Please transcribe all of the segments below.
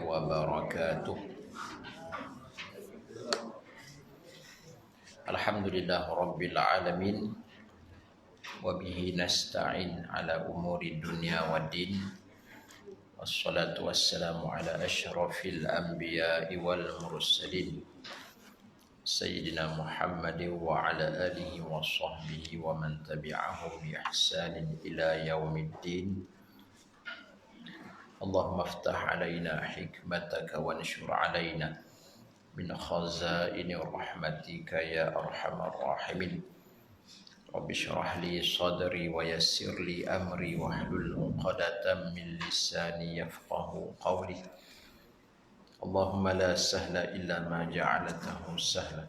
وبركاته. الحمد لله رب العالمين، وبه نستعين على أمور الدنيا والدين، والصلاة والسلام على أشرف الأنبياء والمرسلين سيدنا محمد وعلى آله وصحبه ومن تبعهم بإحسان إلى يوم الدين. اللهم افتح علينا حكمتك وانشر علينا من خزائن رحمتك يا أرحم الراحمين. رب اشرح لي صدري ويسر لي أمري واحلل عقدة من لساني يفقه قولي. اللهم لا سهل إلا ما جعلته سهلا،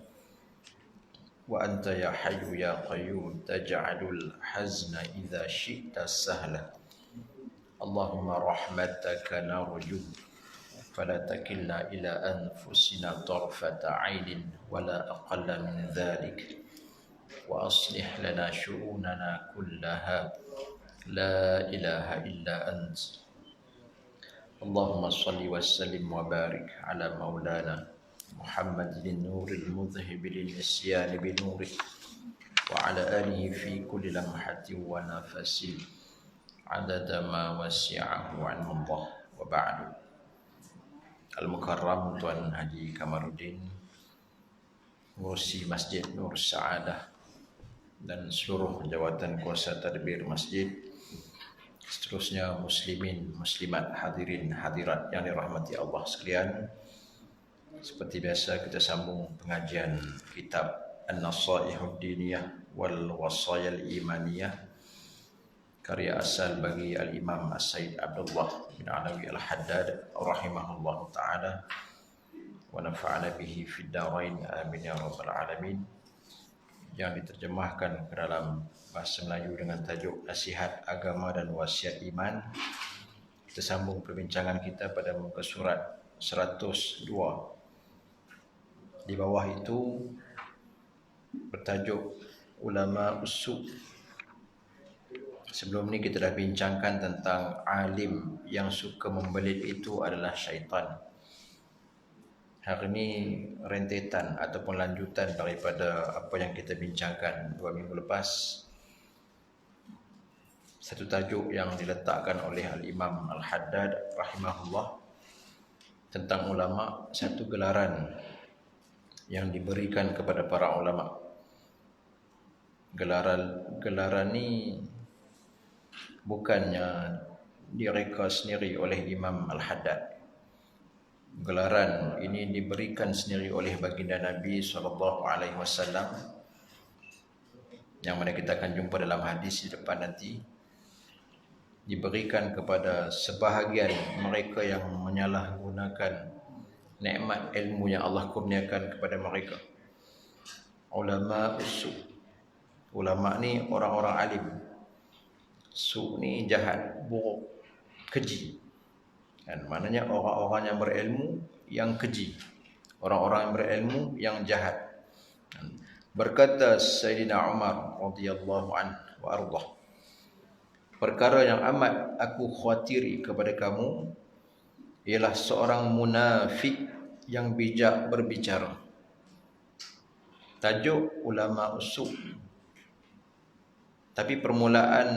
وأنت يا حي يا قيوم تجعل الحزن إذا شئت سهلا. اللهم رحمتك نرجو فلا تكلنا إلى أنفسنا طرفة عين ولا أقل من ذلك، وأصلح لنا شؤوننا كلها، لا إله إلا أنت. اللهم صل وسلم وبارك على مولانا محمد النور المذهب للنسيان بنوره، وعلى آله في كل لمحة ونفس عدد ما وسعه علم الله. وبعد. Al-Mukarram Tuan Haji Kamaruddin, Ngurusi Masjid Nur Saadah, dan seluruh jawatan kuasa tadbir masjid, seterusnya muslimin, muslimat, hadirin, hadirat yang dirahmati Allah sekalian. Seperti biasa kita sambung pengajian kitab An-Nasaihud Diniyah wal Wasayal Imaniyah, karya asal bagi Al-Imam As-Sayyid Abdullah bin Alawi Al-Haddad rahimahullah ta'ala, wa nafa'ana bihi fid darain amin ya rabbal alamin, yang diterjemahkan ke dalam bahasa Melayu dengan tajuk Nasihat Agama dan Wasiat Iman. Kita sambung perbincangan kita pada muka surat 102. Di bawah itu bertajuk Ulama Usu. Sebelum ni kita dah bincangkan tentang alim yang suka membelit itu adalah syaitan. Hari ini rentetan ataupun lanjutan daripada apa yang kita bincangkan 2 minggu lepas. Satu tajuk yang diletakkan oleh Al-Imam Al-Haddad rahimahullah tentang ulama, satu gelaran yang diberikan kepada para ulama. Gelaran ni bukannya direka sendiri oleh Imam Al-Haddad. Gelaran ini diberikan sendiri oleh baginda Nabi SAW, yang mana kita akan jumpa dalam hadis di depan nanti. Diberikan kepada sebahagian mereka yang menyalahgunakan nikmat ilmu yang Allah kurniakan kepada mereka. Ulama usu. Ulama ni orang-orang alim. Su ni jahat, buruk, keji. Dan maknanya orang-orang yang berilmu yang keji, orang-orang yang berilmu yang jahat. Berkata Sayyidina Umar radhiyallahu anhu wa ardah, perkara yang amat aku khawatiri kepada kamu ialah seorang munafik yang bijak berbicara. Tajuk ulama usul. Tapi permulaan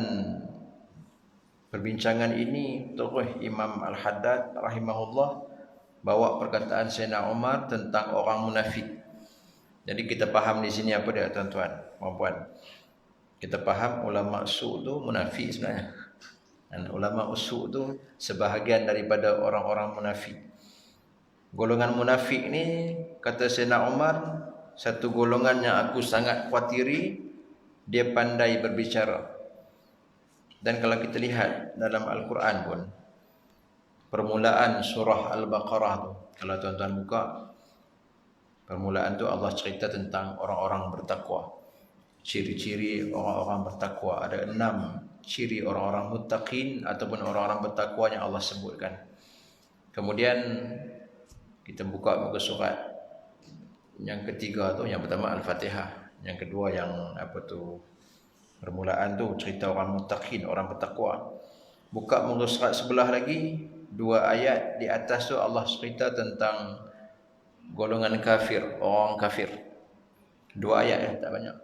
perbincangan ini terus Imam Al-Haddad rahimahullah bawa perkataan Sayyidina Umar tentang orang munafik. Jadi kita faham di sini apa dia, tuan-tuan, puan-puan. Kita faham ulama usul tu munafik sebenarnya. Dan ulama usul tu sebahagian daripada orang-orang munafik. Golongan munafik ni, kata Sayyidina Umar, satu golongan yang aku sangat khawatiri, dia pandai berbicara. Dan kalau kita lihat dalam Al-Quran pun, permulaan surah Al-Baqarah tu, kalau tuan-tuan buka, permulaan tu Allah cerita tentang orang-orang bertakwa. Ciri-ciri orang-orang bertakwa. Ada 6 ciri orang-orang muttaqin ataupun orang-orang bertakwa yang Allah sebutkan. Kemudian kita buka muka surat yang ketiga tu, yang pertama Al-Fatihah, yang kedua yang permulaan tu cerita orang muttaqin, orang bertakwa. Buka muka surat sebelah lagi, 2 ayat di atas tu Allah cerita tentang golongan kafir, orang kafir. 2 ayat tak banyak.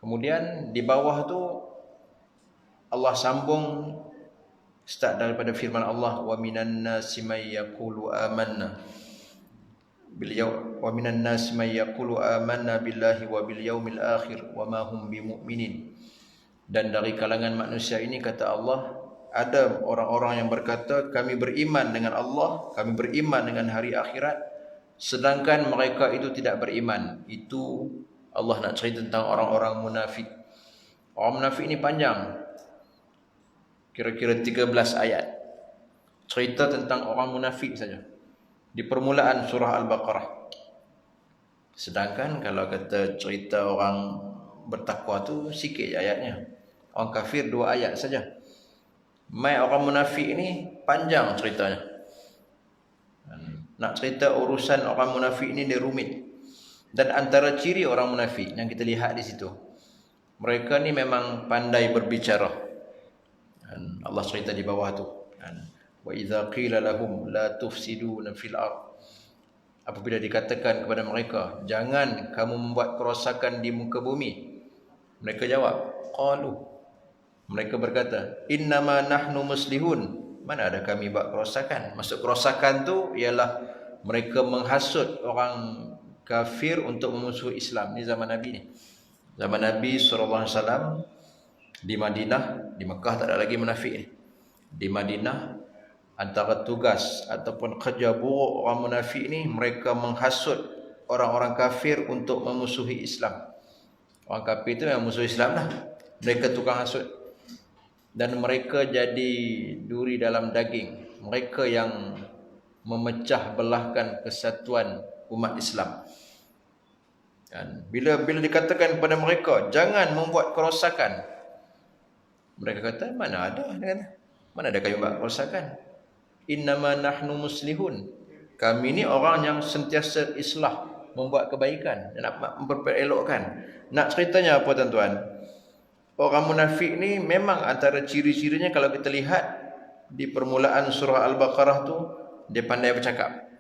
Kemudian di bawah tu Allah sambung start daripada firman Allah, wa minan nasi may yaqulu amanna wa minan nasi may yaqulu amanna billahi wa bil yaumil akhir wa ma hum bimumin. Dan dari kalangan manusia ini, kata Allah, ada orang-orang yang berkata kami beriman dengan Allah, kami beriman dengan hari akhirat, sedangkan mereka itu tidak beriman. Itu Allah nak cerita tentang orang-orang munafik. Orang munafik ini panjang, kira-kira 13 ayat cerita tentang orang munafik saja di permulaan surah Al-Baqarah. Sedangkan kalau kata cerita orang bertakwa tu sikit ayatnya. Orang kafir 2 ayat saja. Mai orang munafik ni panjang ceritanya. Nak cerita urusan orang munafik ni dia rumit. Dan antara ciri orang munafik yang kita lihat di situ, mereka ni memang pandai berbicara. Allah cerita di bawah tu. Wa idza qila lahum la tufsiduna fil ard. Apabila dikatakan kepada mereka, jangan kamu membuat kerosakan di muka bumi, mereka jawab, qalu, mereka berkata, innama nahnu muslihun. Mana ada kami buat kerosakan? Maksud kerosakan tu ialah mereka menghasut orang kafir untuk memusuhi Islam. Ni zaman Nabi ni. Zaman Nabi SAW di Madinah, di Mekah tak ada lagi munafik ni. Di Madinah, antara tugas ataupun kerja buruk orang munafik ni, mereka menghasut orang-orang kafir untuk memusuhi Islam. Orang kafir tu yang musuh Islam lah. Mereka tukang hasut. Dan mereka jadi duri dalam daging. Mereka yang memecah belahkan kesatuan umat Islam. Dan bila dikatakan kepada mereka, jangan membuat kerosakan, mereka kata, mana ada? Mana ada kami buat kerosakan? Innama nahnu muslihun. Kami ni orang yang sentiasa islah, membuat kebaikan, nak memperelokkan. Nak ceritanya apa tuan-tuan? Orang munafik ni memang antara ciri-cirinya kalau kita lihat di permulaan surah Al-Baqarah tu, dia pandai bercakap.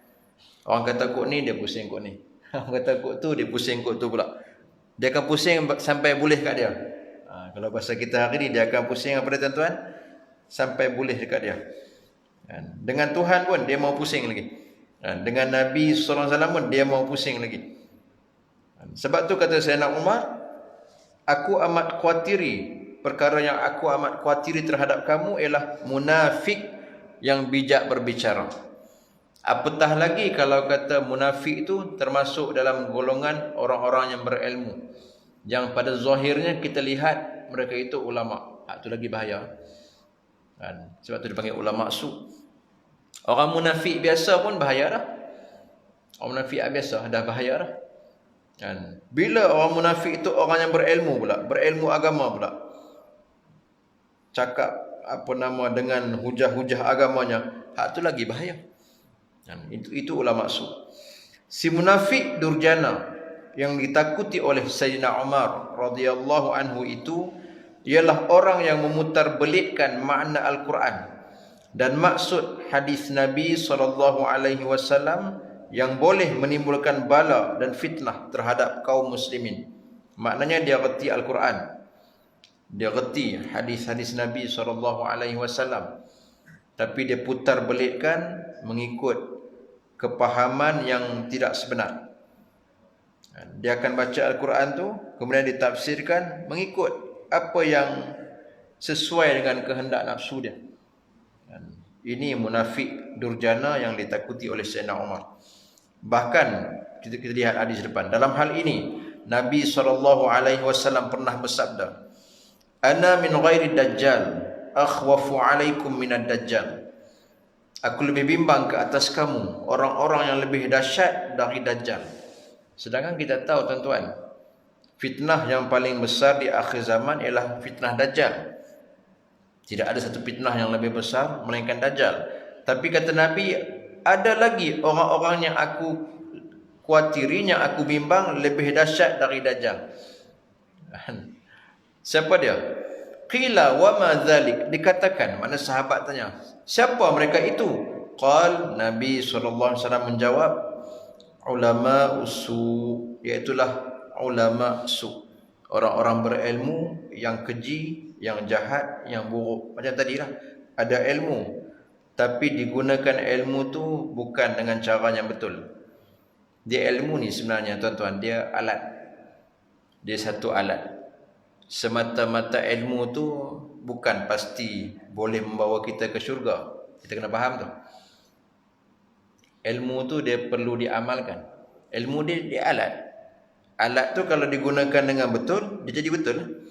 Orang kata kok ni, dia pusing kok ni. Orang kata kok tu, dia pusing kok tu pula. Dia akan pusing sampai boleh kat dia. Kalau bahasa kita hari ni, dia akan pusing apa dia tuan-tuan? Sampai boleh dekat dia. Dengan Tuhan pun dia mau pusing lagi. Dengan Nabi SAW pun dia mau pusing lagi. Sebab tu kata Sayyidina Umar, aku amat khawatiri, perkara yang aku amat khawatiri terhadap kamu ialah munafik yang bijak berbicara. Apatah lagi kalau kata munafik itu termasuk dalam golongan orang-orang yang berilmu, yang pada zahirnya kita lihat mereka itu ulama. Itu lagi bahaya. Sebab tu dipanggil ulama su. Orang munafik biasa pun bahaya dah. Orang munafik biasa dah bahaya dah. Bila orang munafik itu orang yang berilmu pula, berilmu agama pula, cakap dengan hujah-hujah agamanya, itu lagi bahaya. Itu ulama su. Si munafik durjana yang ditakuti oleh Sayyidina Umar radhiyallahu anhu itu ialah orang yang memutarbelitkan makna Al-Quran dan maksud hadis Nabi SAW yang boleh menimbulkan bala dan fitnah terhadap kaum muslimin. Maknanya dia reti Al-Quran, dia reti hadis-hadis Nabi SAW, tapi dia putar belitkan mengikut kepahaman yang tidak sebenar. Dia akan baca Al-Quran tu, kemudian ditafsirkan mengikut apa yang sesuai dengan kehendak nafsu dia. Ini munafik durjana yang ditakuti oleh Sayyidina Umar. Bahkan kita lihat hadis depan. Dalam hal ini Nabi SAW pernah bersabda, "Ana min ghairi dajjal, akhwafu alaikum minad dajjal." Aku lebih bimbang ke atas kamu orang-orang yang lebih dahsyat dari dajjal. Sedangkan kita tahu tuan-tuan, fitnah yang paling besar di akhir zaman ialah fitnah dajjal. Tidak ada satu fitnah yang lebih besar melainkan dajjal. Tapi kata Nabi, ada lagi orang-orang yang aku khawatiri, yang aku bimbang lebih dahsyat dari dajjal. Siapa dia? Qila wa ma dzalik, dikatakan, mana sahabat tanya, siapa mereka itu? Qal, Nabi SAW menjawab, ulama usu, iaitulah ulama su, orang-orang berilmu yang keji, yang jahat, yang buruk. Macam tadilah, ada ilmu tapi digunakan ilmu tu bukan dengan cara yang betul. Dia ilmu ni sebenarnya tuan-tuan, dia alat. Dia satu alat. Semata-mata ilmu tu bukan pasti boleh membawa kita ke syurga. Kita kena faham tu. Ilmu tu dia perlu diamalkan. Ilmu dia alat. Alat tu kalau digunakan dengan betul, dia jadi betul.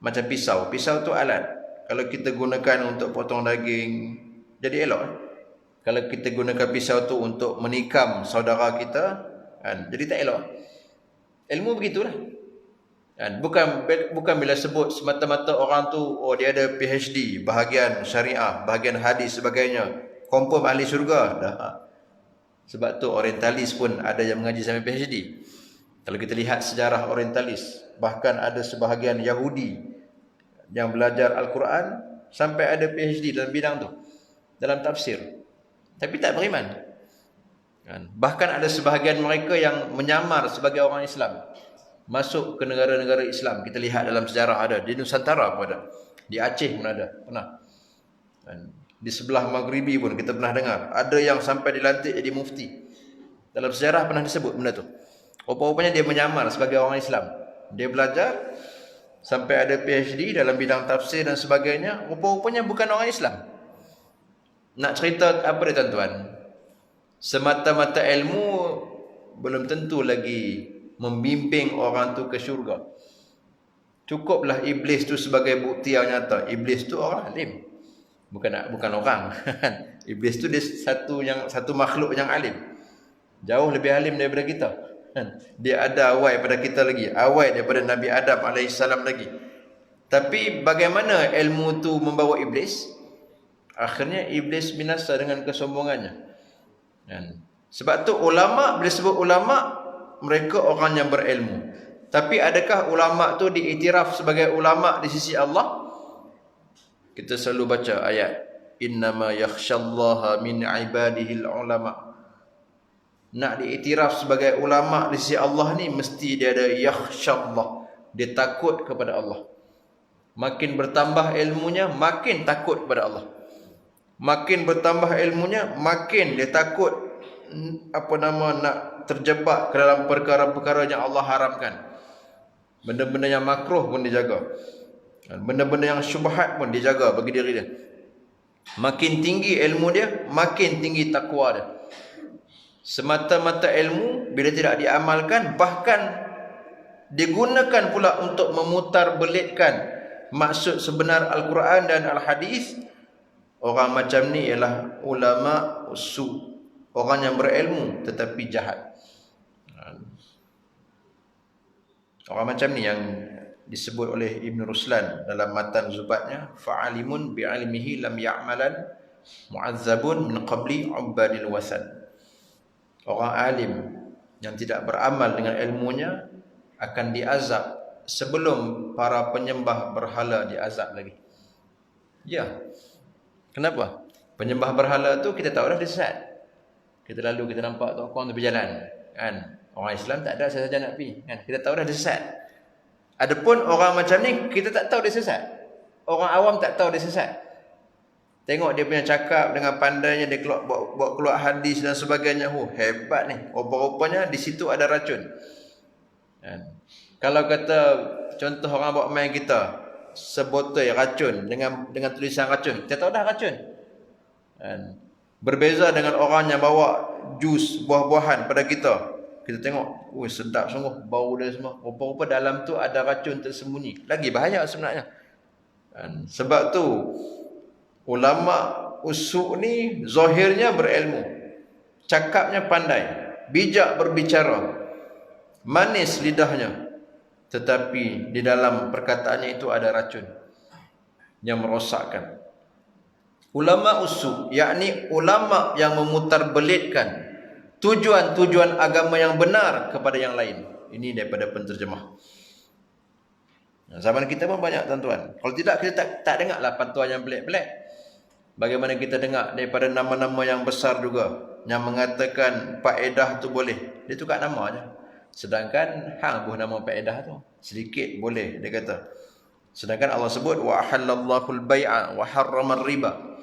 Macam pisau. Pisau tu alat. Kalau kita gunakan untuk potong daging, jadi elok. Kalau kita gunakan pisau tu untuk menikam saudara kita, kan, jadi tak elok. Ilmu begitulah. Kan, bukan bila sebut semata-mata orang tu, oh dia ada PhD, bahagian syariah, bahagian hadis sebagainya, confirm ahli syurga. Dah. Sebab tu orientalis pun ada yang mengaji sampai PhD. Kalau kita lihat sejarah orientalis, bahkan ada sebahagian Yahudi yang belajar Al-Quran sampai ada PhD dalam bidang tu, dalam tafsir, tapi tak beriman. Bahkan ada sebahagian mereka yang menyamar sebagai orang Islam, masuk ke negara-negara Islam. Kita lihat dalam sejarah ada, di Nusantara pun ada, di Aceh pun ada, pernah. Di sebelah Maghribi pun kita pernah dengar, ada yang sampai dilantik jadi mufti. Dalam sejarah pernah disebut benda tu. Rupa-rupanya dia menyamar sebagai orang Islam. Dia belajar sampai ada PhD dalam bidang tafsir dan sebagainya. Rupa-rupanya bukan orang Islam. Nak cerita apa dia tuan-tuan? Semata-mata ilmu belum tentu lagi membimbing orang tu ke syurga. Cukuplah iblis tu sebagai bukti yang nyata. Iblis tu orang alim. Bukan orang. Iblis tu dia satu makhluk yang alim. Jauh lebih alim daripada kita. Dia ada awal pada kita lagi, awal daripada Nabi Adam AS lagi. Tapi bagaimana ilmu tu membawa iblis? Akhirnya iblis binasa dengan kesombongannya. Sebab tu ulama, bila sebut ulama, mereka orang yang berilmu. Tapi adakah ulama tu diiktiraf sebagai ulama di sisi Allah? Kita selalu baca ayat, innama yakhsyallaha min ibadihil ulama. Nak diiktiraf sebagai ulama di sisi Allah ni, mesti dia ada yakhsyallah, dia takut kepada Allah. Makin bertambah ilmunya, makin takut kepada Allah. Makin bertambah ilmunya, makin dia takut nak terjebak ke dalam perkara-perkara yang Allah haramkan. Benda-benda yang makruh pun dijaga. Benda-benda yang syubhat pun dijaga bagi diri dia. Makin tinggi ilmu dia, makin tinggi takwa dia. Semata-mata ilmu bila tidak diamalkan, bahkan digunakan pula untuk memutarbelitkan maksud sebenar Al-Quran dan Al-Hadis, orang macam ni ialah ulama su, orang yang berilmu tetapi jahat. Orang macam ni yang disebut oleh Ibn Ruslan dalam matan Zubatnya, fa'alimun bi'ilmihi lam ya'malan mu'azzabun min qabli ubadil wasan. Orang alim yang tidak beramal dengan ilmunya akan diazab sebelum para penyembah berhala diazab lagi. Ya. Kenapa? Penyembah berhala tu kita tahu dah dia sesat. Kita nampak tu orang tu berjalan, kan? Orang Islam tak ada saja nak pergi, kan? Kita tahu dah dia sesat. Adapun orang macam ni kita tak tahu dia sesat. Orang awam tak tahu dia sesat. Tengok dia punya cakap dengan pandainya, dia bawa keluar hadis dan sebagainya. Hebat ni. Rupa-rupanya di situ ada racun. Kalau kata contoh orang bawa main kita, sebotol racun dengan tulisan racun, kita tahu dah racun. Berbeza dengan orang yang bawa jus buah-buahan pada kita. Kita tengok, sedap sungguh bau dia semua. Rupa-rupa dalam tu ada racun tersembunyi. Lagi bahaya sebenarnya. Sebab tu ulama usul ni zahirnya berilmu, cakapnya pandai, bijak berbicara, manis lidahnya, tetapi di dalam perkataannya itu ada racun yang merosakkan. Ulama usul, yakni ulama yang memutarbelitkan tujuan-tujuan agama yang benar kepada yang lain. Ini daripada penterjemah. Zaman kita pun banyak tuan-tuan. Kalau tidak kita tak dengar lah fatwa yang pelik-pelik. Bagaimana kita dengar daripada nama-nama yang besar juga yang mengatakan faedah tu boleh. Dia tukar nama aja. Sedangkan hang buh nama faedah tu. Sedikit boleh dia kata. Sedangkan Allah sebut wa ahallallahu al-bai'a wa harrama riba.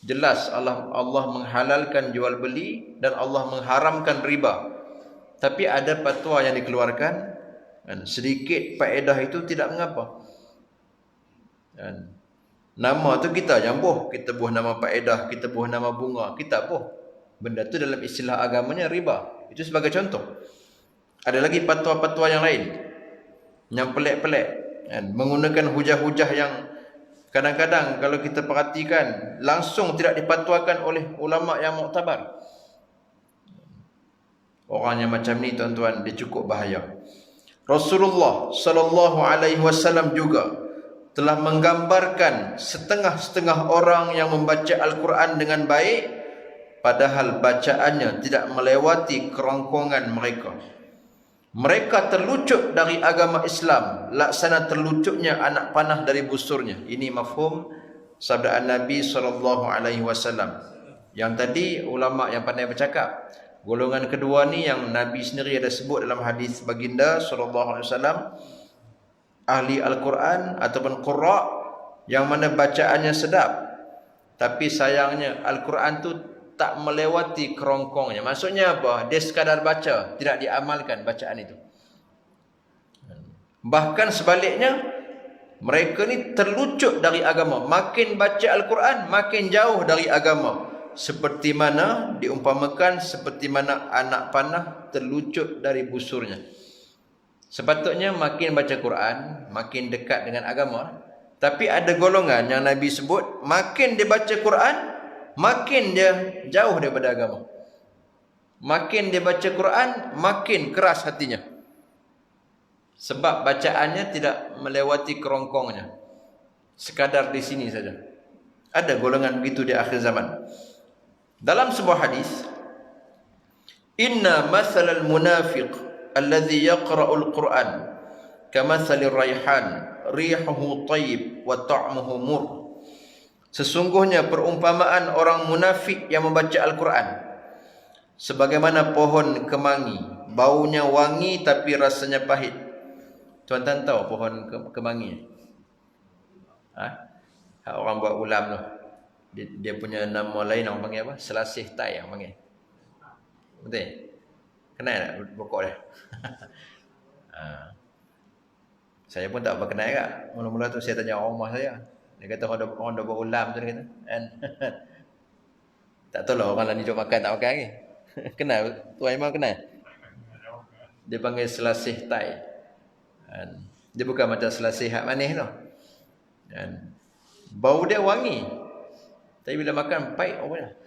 Jelas Allah menghalalkan jual beli dan Allah mengharamkan riba. Tapi ada fatwa yang dikeluarkan dan sedikit faedah itu tidak mengapa. Dan nama tu kita yang buh, kita buh nama faedah, kita buh nama bunga, kita buh. Benda tu dalam istilah agamanya riba. Itu sebagai contoh. Ada lagi fatwa-fatwa yang lain yang pelik-pelik dan menggunakan hujah-hujah yang kadang-kadang kalau kita perhatikan langsung tidak dipatwakan oleh ulama yang muktabar. Orang yang macam ni tuan-tuan dia cukup bahaya. Rasulullah sallallahu alaihi wasallam juga telah menggambarkan setengah-setengah orang yang membaca Al-Quran dengan baik padahal bacaannya tidak melewati kerongkongan mereka. Mereka terlucut dari agama Islam laksana terlucutnya anak panah dari busurnya. Ini mafhum sabda Nabi sallallahu alaihi wasallam. Yang tadi ulama yang pandai bercakap. Golongan kedua ni yang Nabi sendiri ada sebut dalam hadis baginda sallallahu alaihi wasallam, ahli Al-Quran ataupun qurra yang mana bacaannya sedap tapi sayangnya Al-Quran tu tak melewati kerongkongnya. Maksudnya apa? Dia sekadar baca, tidak diamalkan bacaan itu. Bahkan sebaliknya mereka ni terlucut dari agama. Makin baca Al-Quran makin jauh dari agama. Seperti mana diumpamakan seperti mana anak panah terlucut dari busurnya. Sepatutnya makin baca Quran makin dekat dengan agama. Tapi ada golongan yang Nabi sebut makin dia baca Quran makin dia jauh daripada agama. Makin dia baca Quran makin keras hatinya. Sebab bacaannya tidak melewati kerongkongnya. Sekadar di sini saja. Ada golongan begitu di akhir zaman. Dalam sebuah hadis, inna mathalal munafiq alladhi yaqra'ul Qur'an kamathalir rayhan rihuhu tayyib wa ta'muhu mur. Sesungguhnya perumpamaan orang munafik yang membaca Al-Quran sebagaimana pohon kemangi, baunya wangi tapi rasanya pahit. Tuan-tuan tahu pohon kemangi? Orang buat ulam tu. Dia punya nama lain orang panggil apa? Selasih tai orang panggil. Betul? Kenal tak pokok dia? Saya pun tak apa kenal kak. Mula-mula tu saya tanya orang rumah saya. Dia kata orang dah buat ulam tu dia kata. Tak tahu lah orang lain duduk makan tak makan lagi. Kenal? Tuan Imam kenal? Dia panggil selasih tai. Dia bukan macam selasih hak manis tu. Bau dia wangi. Tapi bila makan pahit apa?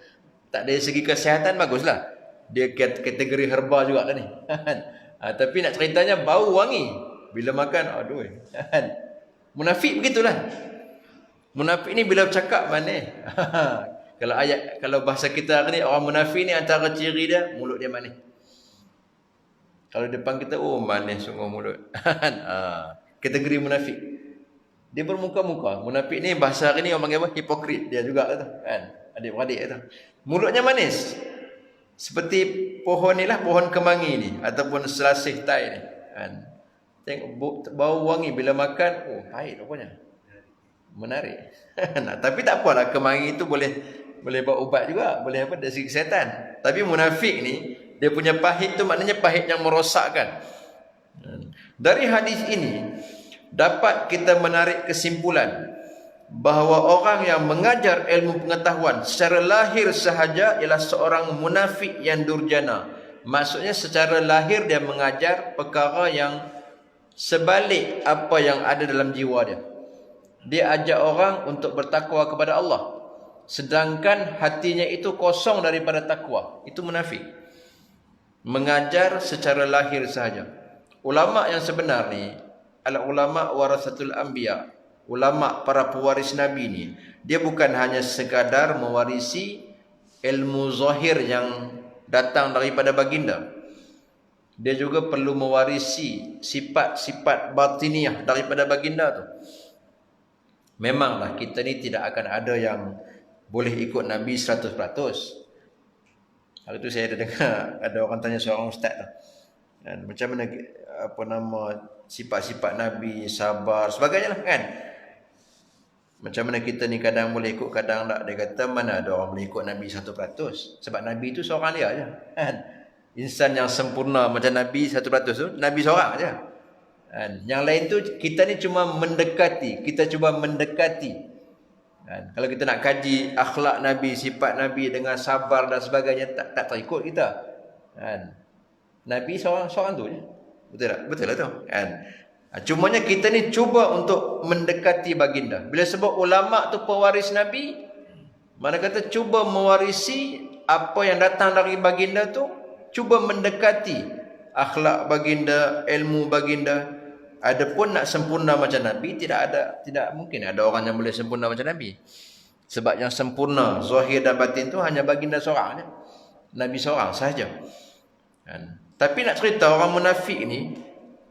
Tak dari segi kesihatan baguslah. Dia kategori herba juga kan ni. Tapi nak ceritanya bau wangi. Bila makan aduh. Munafik begitulah. Munafik ni bila bercakap manis. Kalau bahasa kita ni orang munafik ni antara ciri dia mulut dia manis. Kalau depan kita manis sungguh mulut. Kategori munafik. Dia bermuka-muka. Munafik ni bahasa hari ni orang panggil apa? Hipokrit dia juga tu kan. Adik-beradik tu. Mulutnya manis. Seperti pohon ni lah, pohon kemangi ni ataupun selasih tai ni kan. Tengok bau wangi bila makan, pahit rupanya. Menarik. Tapi tak apalah, kemangi itu boleh buat ubat juga, boleh apa dari segi kesihatan. Tapi munafik ni dia punya pahit tu maknanya pahit yang merosakkan. Dari hadis ini dapat kita menarik kesimpulan bahawa orang yang mengajar ilmu pengetahuan secara lahir sahaja ialah seorang munafik yang durjana. Maksudnya secara lahir dia mengajar perkara yang sebalik apa yang ada dalam jiwa dia. Dia ajak orang untuk bertakwa kepada Allah, sedangkan hatinya itu kosong daripada takwa. Itu munafik. Mengajar secara lahir sahaja. Ulama yang sebenar ni al-ulama warasatul anbiya, ulama para pewaris Nabi ni, dia bukan hanya sekadar mewarisi ilmu zahir yang datang daripada baginda, dia juga perlu mewarisi sifat-sifat batiniah daripada baginda tu. Memanglah kita ni tidak akan ada yang boleh ikut Nabi 100%. Hari tu saya ada dengar ada orang tanya seorang ustaz tu. Dan macam mana sifat-sifat Nabi, sabar, sebagainya lah kan. Macam mana kita ni kadang boleh ikut, kadang tak. Dia kata mana ada orang boleh ikut Nabi 100%. Sebab Nabi tu seorang dia aja kan. Insan yang sempurna macam Nabi 100% tu, Nabi seorang aja. Kan? Yang lain tu kita ni cuma mendekati, kita cuba mendekati. Kan? Kalau kita nak kaji akhlak Nabi, sifat Nabi dengan sabar dan sebagainya, tak terikut kita. Kan? Nabi seorang tu je. Betul tak? Betul lah tu. Kan? Cumanya kita ni cuba untuk mendekati baginda. Bila sebut ulama tu pewaris Nabi, mana kata cuba mewarisi apa yang datang dari baginda tu, cuba mendekati akhlak baginda, ilmu baginda. Adapun nak sempurna macam Nabi, tidak mungkin ada orang yang boleh sempurna macam Nabi. Sebab yang sempurna zahir dan batin tu hanya baginda seorang je. Nabi seorang sahaja. Kan? Tapi nak cerita orang munafik ni,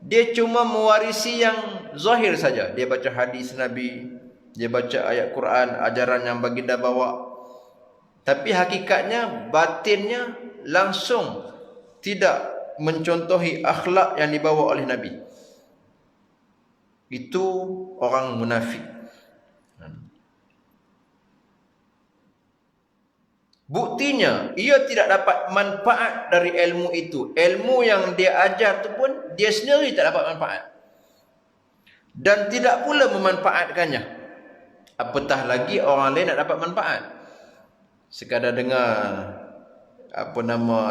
dia cuma mewarisi yang zahir saja. Dia baca hadis Nabi, dia baca ayat Quran, ajaran yang baginda bawa. Tapi hakikatnya, batinnya langsung tidak mencontohi akhlak yang dibawa oleh Nabi. Itu orang munafik. Buktinya, ia tidak dapat manfaat dari ilmu itu. Ilmu yang dia ajar tu pun, dia sendiri tak dapat manfaat. Dan tidak pula memanfaatkannya. Apatah lagi orang lain nak dapat manfaat. Sekadar dengar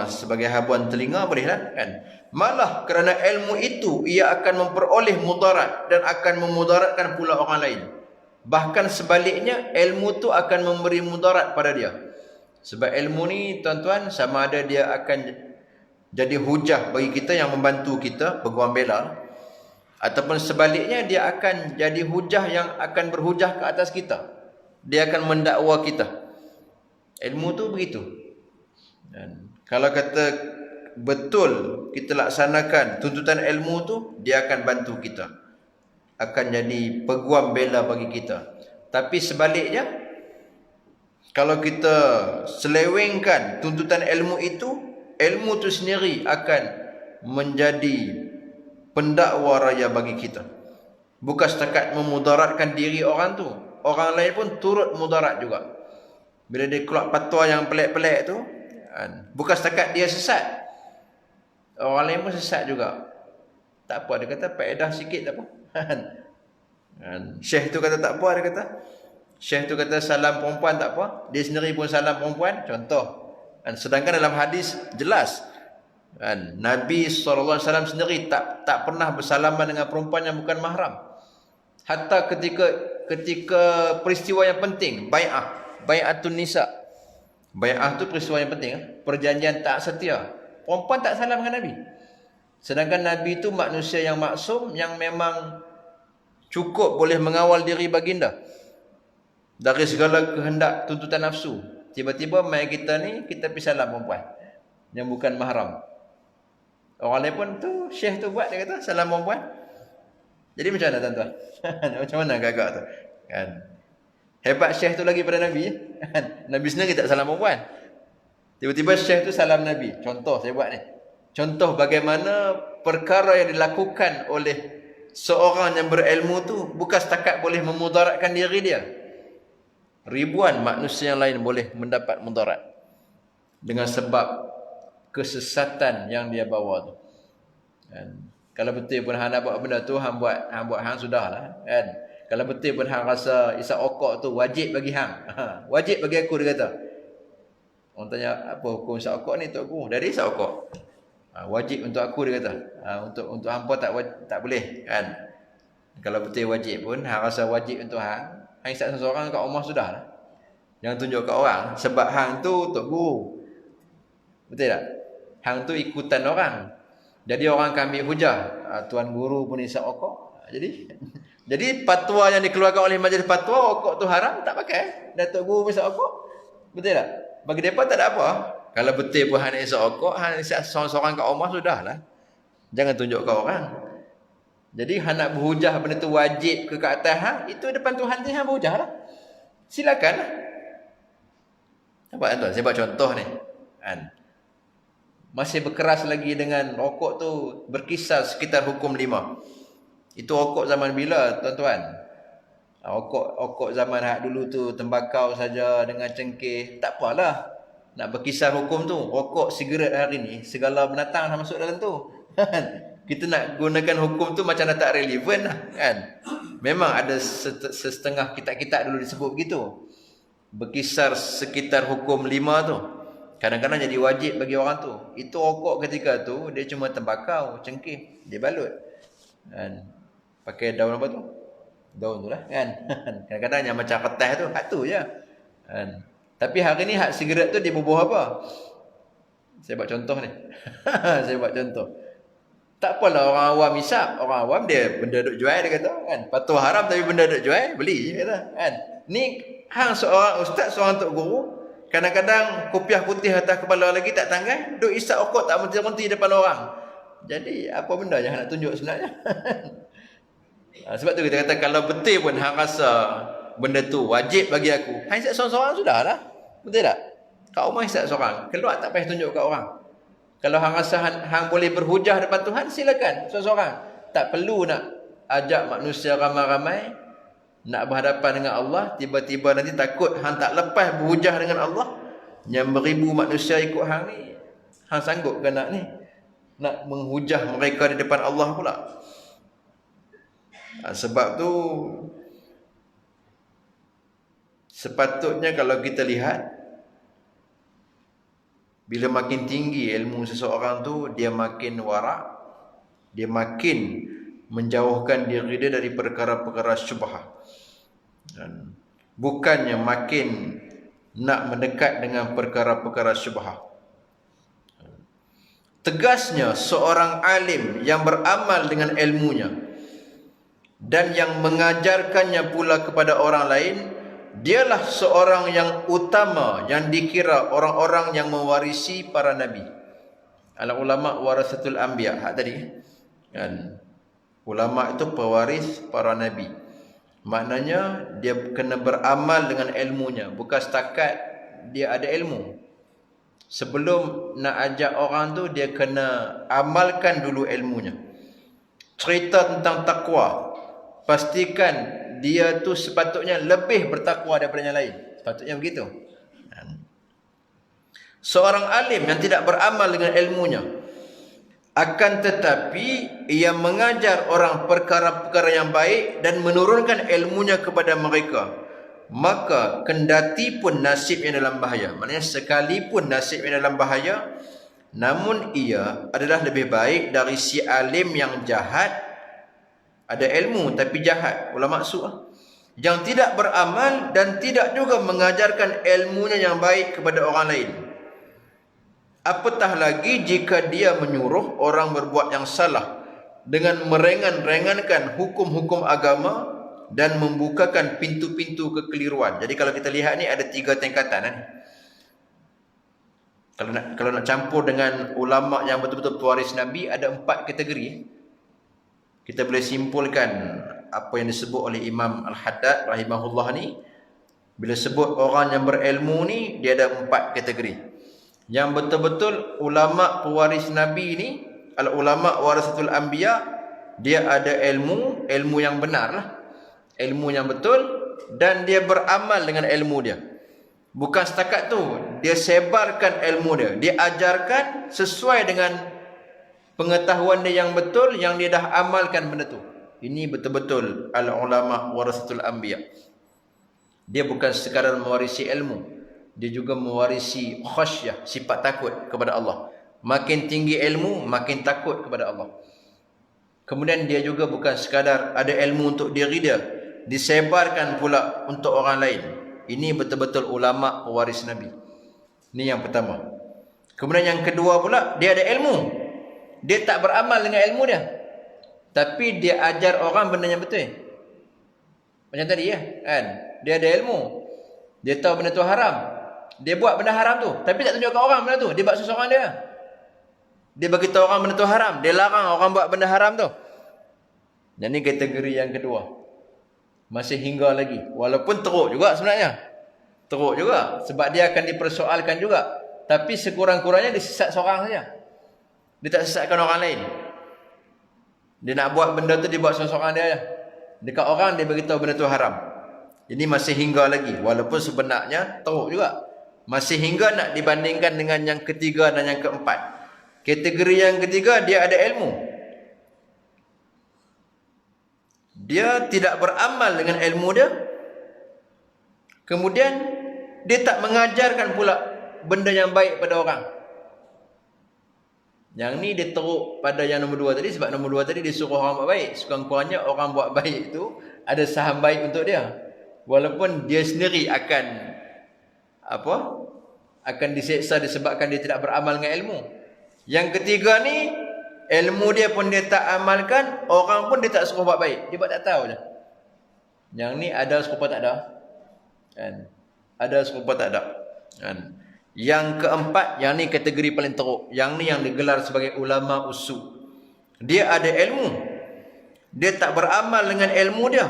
sebagai habuan telinga bolehlah kan. Malah kerana ilmu itu ia akan memperoleh mudarat dan akan memudaratkan pula orang lain. Bahkan sebaliknya, ilmu tu akan memberi mudarat pada dia. Sebab ilmu ni tuan-tuan, sama ada dia akan jadi hujah bagi kita yang membantu kita berguam bela, ataupun sebaliknya dia akan jadi hujah yang akan berhujah ke atas kita. Dia akan mendakwa kita. Ilmu tu begitu. Dan kalau kata betul kita laksanakan tuntutan ilmu tu, dia akan bantu kita, akan jadi peguam bela bagi kita. Tapi sebaliknya, kalau kita selewengkan tuntutan ilmu itu, ilmu itu sendiri akan menjadi pendakwa raya bagi kita. Bukan setakat memudaratkan diri orang tu, orang lain pun turut mudarat juga. Bila dia keluar fatwa yang pelik-pelik tu, bukan setakat dia sesat, orang lain pun sesat juga. Tak apa, dia kata faedah sikit tak apa. Syekh tu kata tak apa, dia kata. Syekh tu kata salam perempuan tak apa, dia sendiri pun salam perempuan, contoh. Sedangkan dalam hadis jelas, Nabi SAW sendiri tak pernah bersalaman dengan perempuan yang bukan mahram. Hatta ketika peristiwa yang penting, bai'atun nisa. Bai'ah tu peristiwa yang penting, perjanjian tak setia. Perempuan tak salam dengan Nabi. Sedangkan Nabi tu manusia yang maksum, yang memang cukup boleh mengawal diri baginda dari segala kehendak tuntutan nafsu. Tiba-tiba mai kita ni, kita pergi salam perempuan yang bukan mahram. Orang lain pun tu, syekh tu buat, dia kata salam perempuan. Jadi macam mana tuan-tuan? Macam mana agak-agak tu? Kan? Hebat syekh tu lagi pada Nabi. Nabi sendiri tak salam perempuan. Tiba-tiba syekh tu salam Nabi. Contoh saya buat ni. Contoh bagaimana perkara yang dilakukan oleh seorang yang berilmu tu bukan setakat boleh memudaratkan diri dia. Ribuan manusia yang lain boleh mendapat mudarat dengan sebab kesesatan yang dia bawa tu. Kan? Kalau betul pun hang nak buat benda tu, hang buat hang sudahlah, kan? Kalau betul pun hang rasa isap okok tu wajib bagi hang. Wajib bagi aku, dia kata. Orang tanya, apa hukum isap okok ni tok aku? Dari isap okok. Wajib untuk aku, dia kata. Untuk hangpa tak boleh, kan? Kalau betul wajib pun, hang rasa wajib untuk hang isap seseorang kat rumah sudahlah. Jangan tunjuk kat orang sebab hang tu tok guru. Betul tak? Hang tu ikutan orang. Jadi orang akan ambil hujah. Tuan guru pun isap okok. Jadi fatwa yang dikeluarkan oleh majlis fatwa, okok tu haram, tak pakai. Datuk guru pun isap okok. Betul tak? Bagi mereka tak ada apa. Kalau betul pun hang isap okok, hang isap seorang-seorang kat rumah sudahlah. Jangan tunjuk ke orang. Jadi hang nak berhujah benda tu wajib ke atas hang, itu depan Tuhan tu hang berhujah lah. Silakan lah. Nampak tuan, saya buat contoh ni. Kan? Masih berkeras lagi dengan rokok tu berkisar sekitar hukum 5. Itu rokok zaman bila tuan-tuan? Rokok zaman hak dulu tu tembakau saja dengan cengkeh, tak apalah. Nak berkisar hukum tu, rokok sigaret hari ni segala binatang dah masuk dalam tu. Kita nak gunakan hukum tu macam dah tak relevan lah kan. Memang ada setengah kitab-kitab dulu disebut begitu. Berkisar sekitar hukum 5 tu. Kadang-kadang jadi wajib bagi orang tu. Itu rokok ketika tu dia cuma tembakau, cengkeh, dia balut. Kan? Pakai daun apa tu? Daun tu lah kan. Kadang-kadang yang macam kertas tu, hak tu je. Kan? Tapi hari ni hak sigaret tu dia bubuh apa? Saya buat contoh ni. Saya buat contoh. Tak apalah orang awam hisap. Orang awam dia benda duk jual dia kata kan. Patuh haram tapi benda duk jual, beli je kata kan. Ni hang seorang ustaz, seorang tok guru, kadang-kadang kopiah putih atas kepala lagi tak tanggai, duk isap rokok tak berhenti depan orang. Jadi apa benda yang nak tunjuk sebenarnya? Sebab tu kita kata kalau betul pun hang rasa benda tu wajib bagi aku, hang isap seorang-seorang sudahlah. Betul tak? Kat rumah isap seorang, keluar tak payah tunjuk kat orang. Kalau hang rasa hang boleh berhujah depan Tuhan, silakan seorang-seorang. Tak perlu nak ajak manusia ramai-ramai nak berhadapan dengan Allah, tiba-tiba nanti takut hang tak lepas berhujah dengan Allah, yang beribu manusia ikut hang ni, hang sanggup ke nak menghujah mereka di depan Allah pula. Sebab tu sepatutnya kalau kita lihat, bila makin tinggi ilmu seseorang tu, dia makin warak, dia makin menjauhkan diri dia dari perkara-perkara syubhat. Dan bukannya makin nak mendekat dengan perkara-perkara syubhat. Tegasnya seorang alim yang beramal dengan ilmunya dan yang mengajarkannya pula kepada orang lain, dialah seorang yang utama, yang dikira orang-orang yang mewarisi para nabi. Al-ulama warasatul anbiya, hak tadi kan. Ulama itu pewaris para nabi. Maknanya dia kena beramal dengan ilmunya, bukan setakat dia ada ilmu. Sebelum nak ajak orang tu, dia kena amalkan dulu ilmunya. Cerita tentang takwa, pastikan dia tu sepatutnya lebih bertakwa daripada yang lain. Sepatutnya begitu. Seorang alim yang tidak beramal dengan ilmunya, akan tetapi ia mengajar orang perkara-perkara yang baik dan menurunkan ilmunya kepada mereka, maka kendati pun nasibnya dalam bahaya. Maknanya sekalipun nasibnya dalam bahaya, namun ia adalah lebih baik dari si alim yang jahat, ada ilmu tapi jahat, ulama su', yang tidak beramal dan tidak juga mengajarkan ilmunya yang baik kepada orang lain. Apatah lagi jika dia menyuruh orang berbuat yang salah dengan meringan-ringankan hukum-hukum agama dan membukakan pintu-pintu kekeliruan. Jadi kalau kita lihat ni ada 3 tingkatan kan. Kalau nak campur dengan ulama yang betul-betul pewaris Nabi, ada 4 kategori. Kita boleh simpulkan apa yang disebut oleh Imam Al-Haddad rahimahullah ni. Bila sebut orang yang berilmu ni, dia ada 4 kategori. Yang betul-betul ulama pewaris Nabi ni, al-ulama warasatul anbiya, dia ada ilmu yang benar lah, ilmu yang betul, dan dia beramal dengan ilmu dia. Bukan setakat tu, dia sebarkan ilmu dia, dia ajarkan sesuai dengan pengetahuan dia yang betul, yang dia dah amalkan benda tu. Ini betul-betul al-ulama warasatul anbiya. Dia bukan sekadar mewarisi ilmu, dia juga mewarisi khasyah, sifat takut kepada Allah. Makin tinggi ilmu, makin takut kepada Allah. Kemudian dia juga bukan sekadar ada ilmu untuk diri dia, disebarkan pula untuk orang lain. Ini betul-betul ulama pewaris Nabi. Ini yang pertama. Kemudian yang kedua pula, dia ada ilmu, dia tak beramal dengan ilmu dia, tapi dia ajar orang benda yang betul. Macam tadi ya kan, dia ada ilmu, dia tahu benda tu haram, dia buat benda haram tu, tapi tak tunjuk kat orang benda tu, dia buat seseorang dia. Dia bagi tahu orang benda tu haram, dia larang orang buat benda haram tu. Yang ni kategori yang kedua. Masih hingga lagi, walaupun teruk juga sebenarnya. Teruk juga sebab dia akan dipersoalkan juga. Tapi sekurang-kurangnya dia sesat seorang saja. Dia tak sesatkan orang lain. Dia nak buat benda tu dia buat seorang-seorang dia aja. Dekat orang dia beritahu benda tu haram. Ini masih hingga lagi walaupun sebenarnya teruk juga. Masih hingga nak dibandingkan dengan yang ketiga dan yang keempat. Kategori yang ketiga dia ada ilmu. Dia tidak beramal dengan ilmu dia. Kemudian dia tak mengajarkan pula benda yang baik pada orang. Yang ni dia teruk pada yang nombor dua tadi. Sebab nombor dua tadi dia suruh orang buat baik. Sekurang-kurangnya orang buat baik itu ada saham baik untuk dia. Walaupun dia sendiri akan diseksa disebabkan dia tidak beramal dengan ilmu. Yang ketiga ni, ilmu dia pun dia tak amalkan, orang pun dia tak suruh buat baik. Dia buat tak tahu je. Yang ni ada serupa tak ada? Kan? Ada serupa tak ada? Kan? Yang keempat, yang ni kategori paling teruk. Yang ni yang digelar sebagai ulama usul. Dia ada ilmu. Dia tak beramal dengan ilmu dia.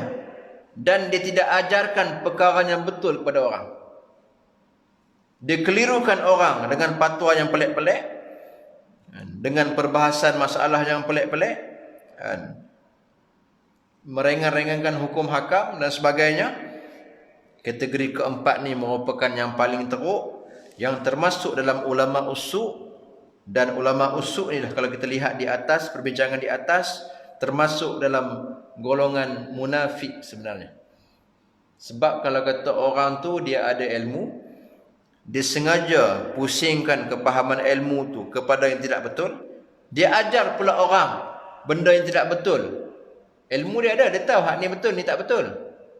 Dan dia tidak ajarkan perkara yang betul kepada orang. Dia kelirukan orang dengan fatwa yang pelik-pelik. Dengan perbahasan masalah yang pelik-pelik. Meringan-ringankan hukum hakam dan sebagainya. Kategori keempat ni merupakan yang paling teruk. Yang termasuk dalam ulama usul. Dan ulama usul ni lah kalau kita lihat di atas, perbincangan di atas, termasuk dalam golongan munafik sebenarnya. Sebab kalau kata orang tu dia ada ilmu, dia sengaja pusingkan kepahaman ilmu tu kepada yang tidak betul, dia ajar pula orang benda yang tidak betul. Ilmu dia ada, dia tahu hak ni betul, ni tak betul.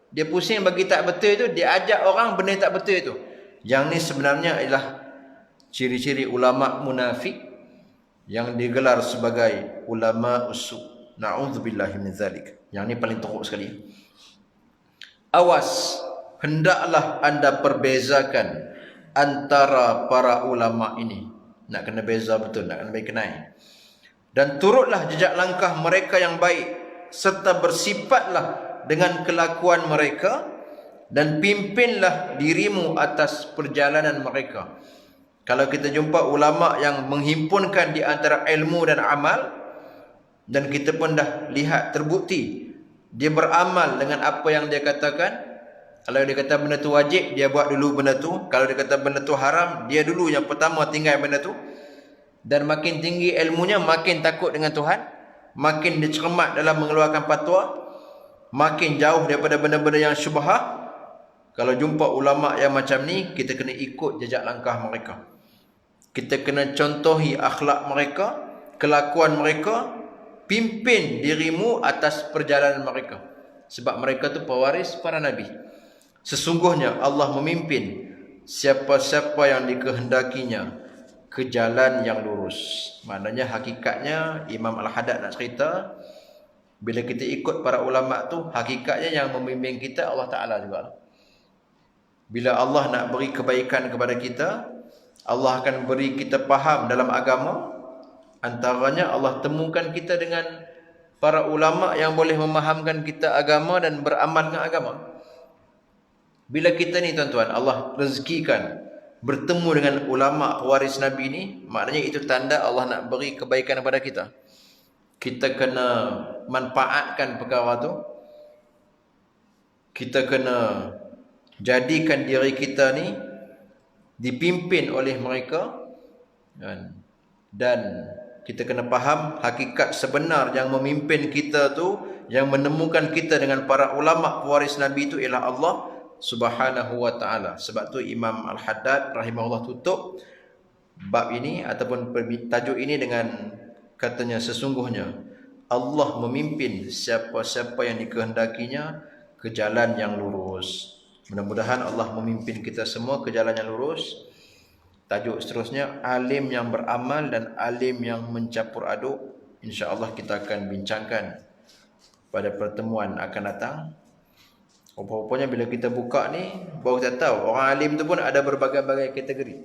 Dia pusing bagi tak betul itu, dia ajar orang benda yang tak betul itu. Yang ni sebenarnya ialah ciri-ciri ulama munafik yang digelar sebagai ulama usul. Na'udzubillahi min zalik. Yang ni paling teruk sekali. Awas, hendaklah anda perbezakan antara para ulama ini. Nak kena beza betul, nak kena baik kenai. Dan turutlah jejak langkah mereka yang baik, serta bersifatlah dengan kelakuan mereka, dan pimpinlah dirimu atas perjalanan mereka. Kalau kita jumpa ulama yang menghimpunkan di antara ilmu dan amal, dan kita pun dah lihat terbukti dia beramal dengan apa yang dia katakan. Kalau dia kata benda tu wajib, dia buat dulu benda tu. Kalau dia kata benda tu haram, dia dulu yang pertama tinggal benda tu. Dan makin tinggi ilmunya, makin takut dengan Tuhan, makin dia cermat dalam mengeluarkan fatwa, makin jauh daripada benda-benda yang syubhah. Kalau jumpa ulama yang macam ni, kita kena ikut jejak langkah mereka. Kita kena contohi akhlak mereka, kelakuan mereka, pimpin dirimu atas perjalanan mereka. Sebab mereka tu pewaris para nabi. Sesungguhnya Allah memimpin siapa-siapa yang dikehendakinya ke jalan yang lurus. Maknanya hakikatnya Imam Al-Haddad nak cerita, bila kita ikut para ulama tu, hakikatnya yang membimbing kita Allah Ta'ala juga. Bila Allah nak beri kebaikan kepada kita, Allah akan beri kita faham dalam agama. Antaranya Allah temukan kita dengan para ulama yang boleh memahamkan kita agama dan beramal dengan agama. Bila kita ni tuan-tuan, Allah rezekikan bertemu dengan ulama waris Nabi ni, maknanya itu tanda Allah nak beri kebaikan kepada kita. Kita kena manfaatkan perkara tu. Kita kena jadikan diri kita ni dipimpin oleh mereka, dan kita kena faham hakikat sebenar yang memimpin kita tu, yang menemukan kita dengan para ulama waris Nabi itu ialah Allah Subhanahu wa ta'ala. Sebab tu Imam Al-Haddad rahimahullah tutup bab ini ataupun tajuk ini dengan katanya, sesungguhnya Allah memimpin siapa-siapa yang dikehendakinya ke jalan yang lurus. Mudah-mudahan Allah memimpin kita semua ke jalan yang lurus. Tajuk seterusnya, alim yang beramal dan alim yang mencampur aduk. InsyaAllah kita akan bincangkan pada pertemuan akan datang. Rupa-rupanya bila kita buka ni, baru kita tahu orang alim tu pun ada berbagai-bagai kategori.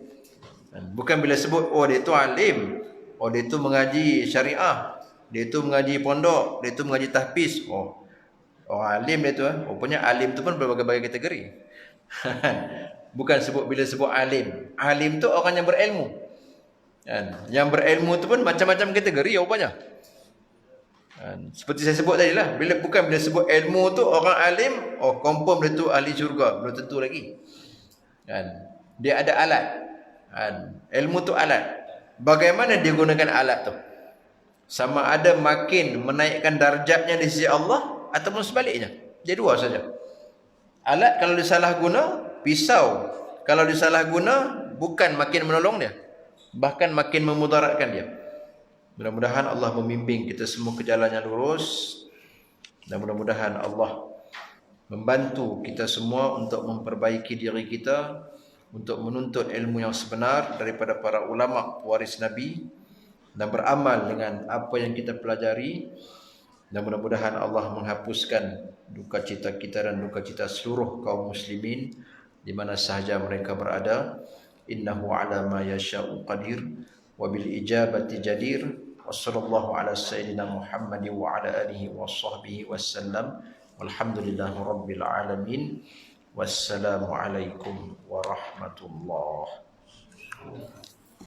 Bukan bila sebut, oh dia tu alim, Oh, dia tu mengaji syariah, dia tu mengaji pondok, dia tu mengaji tahfiz. Oh, orang alim dia tu. Rupanya alim tu pun berbagai-bagai kategori. Bukan bila sebut alim. Alim tu orang yang berilmu. Kan? Yang berilmu tu pun macam-macam kategori rupanya. Kan? Seperti saya sebut tadi lah. Bila sebut ilmu tu orang alim, oh confirm dia tu ahli syurga. Belum tentu lagi. Kan? Dia ada alat. Kan? Ilmu tu alat. Bagaimana dia gunakan alat tu? Sama ada makin menaikkan darjatnya di sisi Allah ataupun sebaliknya. Dia dua saja. Alat kalau disalah guna, pisau kalau disalah guna bukan makin menolong dia, bahkan makin memudaratkan dia. Mudah-mudahan Allah membimbing kita semua ke jalan yang lurus, dan mudah-mudahan Allah membantu kita semua untuk memperbaiki diri kita, untuk menuntut ilmu yang sebenar daripada para ulama waris Nabi, dan beramal dengan apa yang kita pelajari. Dan mudah-mudahan Allah menghapuskan duka cita kita dan duka cita seluruh kaum muslimin di mana sahaja mereka berada. Innahu ala ma yasha'u qadir wa bil ijabati jadir. Wassallallahu ala sayyidina Muhammad wa ala alihi wa sahbihi wasallam. Walhamdulillahi rabbil alamin. Wassalamu alaikum warahmatullahi